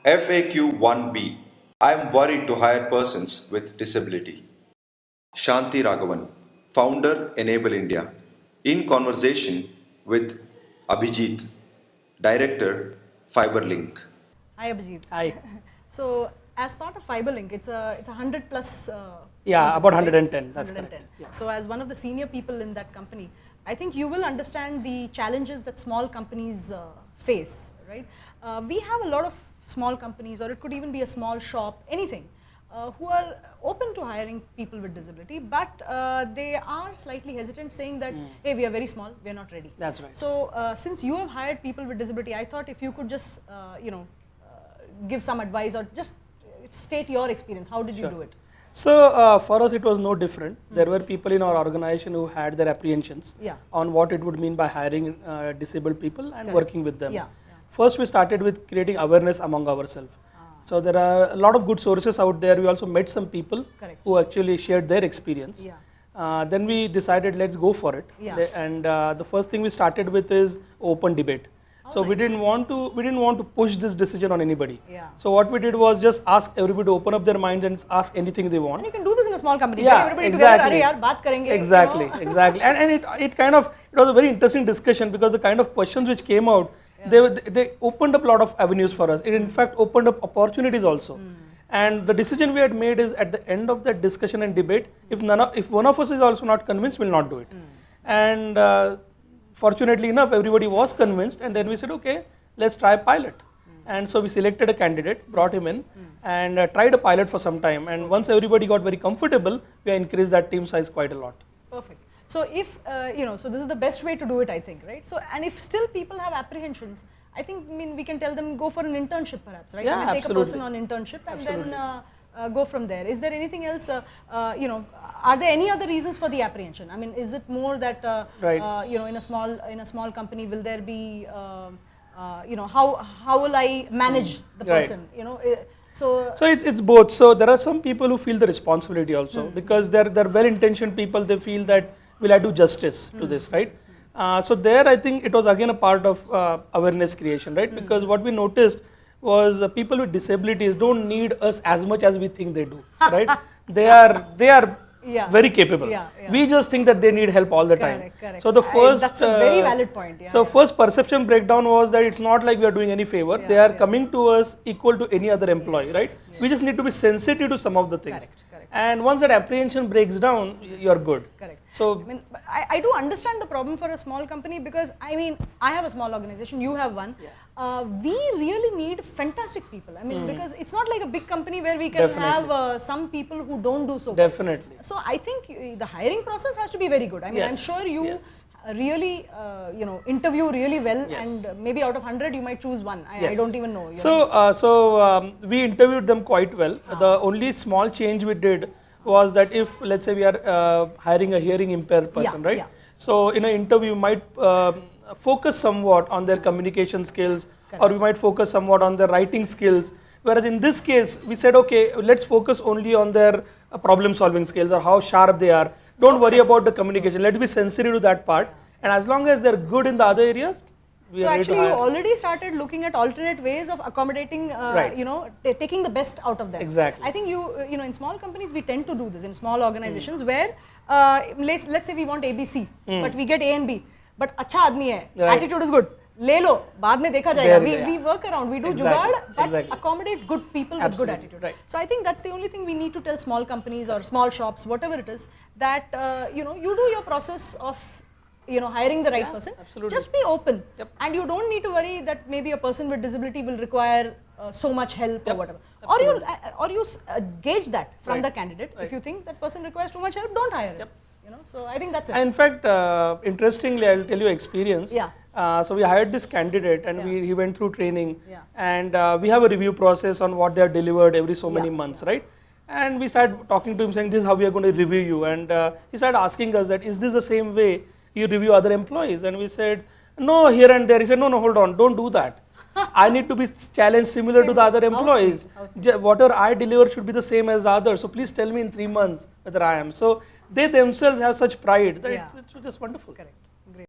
FAQ 1B. I am worried to hire persons with disability. Shanti Raghavan, founder Enable India, in conversation with Abhijit, director Fiberlink. Hi Abhijit. Hi. So as part of FiberLink, it's a 100 plus. Yeah, company, about right? 110. That's 110. correct. Yeah. So as one of the senior people in that company, I think you will understand the challenges that small companies face, right? We have a lot of small companies, or it could even be a small shop, anything, who are open to hiring people with disability, but they are slightly hesitant, saying that, hey, we are very small, we are not ready. That's right. So since you have hired people with disability, I thought if you could just, give some advice or just state your experience. How did you do it? So for us, it was no different. There were people in our organization who had their apprehensions Yeah. on what it would mean by hiring disabled people and Correct. working with them. Yeah. First, we started with creating awareness among ourselves. So there are a lot of good sources out there. We also met some people Correct. who actually shared their experience. Yeah. Then we decided, let's go for it. Yeah. And the first thing we started with is open debate. So we nice. didn't want to push this decision on anybody. Yeah. So what we did was just ask everybody to open up their minds and ask anything they want. And you can do this in a small company. Yeah, Get everybody exactly. together. Arey yaar, baat karenge, Exactly, you know? exactly. And it was a very interesting discussion, because the kind of questions which came out, they opened up a lot of avenues for us. It in fact opened up opportunities also. And the decision we had made is, at the end of that discussion and debate, if one of us is also not convinced, we'll not do it. And fortunately enough, everybody was convinced, and then we said, okay, let's try a pilot. And so we selected a candidate, brought him in, and tried a pilot for some time. And once everybody got very comfortable, we increased that team size quite a lot. Perfect. So if, so this is the best way to do it, I think, right? So, and if still people have apprehensions, I think, we can tell them go for an internship perhaps, right? Yeah, Take a person absolutely. on internship and Absolutely. then go from there. Is there anything else, are there any other reasons for the apprehension? I mean, is it more that, Right. in a small company, will there be, how will I manage the Right. person, so it's both. So there are some people who feel the responsibility also, because they're well-intentioned people. They feel that, will I do justice to this, right? So there, I think it was again a part of awareness creation, right? Because what we noticed was people with disabilities don't need us as much as we think they do, right? They are Yeah. very capable. Yeah, yeah. We just think that they need help all the time. Correct. So the first that's a very valid point. Yeah, so yeah. first perception breakdown was that it's not like we are doing any favor. Yeah, they are yeah. coming to us equal to any other employee, Yes, right? yes. We just need to be sensitive to some of the things. Correct. And once that apprehension breaks down, you're good. Correct. So I do understand the problem for a small company, because I have a small organization, you have one. We really need fantastic people. Because it's not like a big company where we can Definitely. have some people who don't do so well. definitely. So I think the hiring process has to be very good. I'm Yes, sure you yes. really, interview really well, Yes. and maybe out of 100 you might choose one. I Yes. don't even know. So we interviewed them quite well. The only small change we did was that, if let's say we are hiring a hearing impaired person, Yeah, right? yeah. So in an interview, we might focus somewhat on their communication skills, or we might focus somewhat on their writing skills. Whereas in this case, we said, okay, let's focus only on their problem solving skills, or how sharp they are. Don't worry about the communication. Let's be sensitive to that part. And as long as they're good in the other areas, we So are ready actually, to you hire. already started looking at alternate ways of accommodating, Right. taking the best out of them. Exactly. I think in small companies we tend to do this, in small organizations where, let's say we want ABC, but we get A and B, but अच्छा आदमी है, Right. attitude is good, ले लो, बाद में देखा जाएगा. There, We work around, we do Exactly, जुगाड़, but exactly. accommodate good people with good Absolutely, attitude. right. So I think that's the only thing we need to tell small companies or small shops, whatever it is, that you do your process of hiring the right person. absolutely. Just be open. Yep. And you don't need to worry that maybe a person with disability will require so much help or Yep, whatever. absolutely. Or you gauge that from Right, the candidate. right. If you think that person requires too much help, don't hire him. Yep. So I think that's it. And in fact, interestingly, I'll tell you experience. Yeah. So we hired this candidate, and Yeah. he went through training, Yeah. and we have a review process on what they have delivered every so many Yeah, months, right? And we started talking to him, saying, this is how we are going to review you. And he started asking us that, is this the same way you review other employees? And we said, no, here and there. He said, no, hold on, don't do that. I need to be challenged similar to the other How sweet, employees. how sweet. Whatever I deliver should be the same as the others. So please tell me in 3 months whether I am. So they themselves have such pride that Yeah. it's just wonderful. Correct. Great.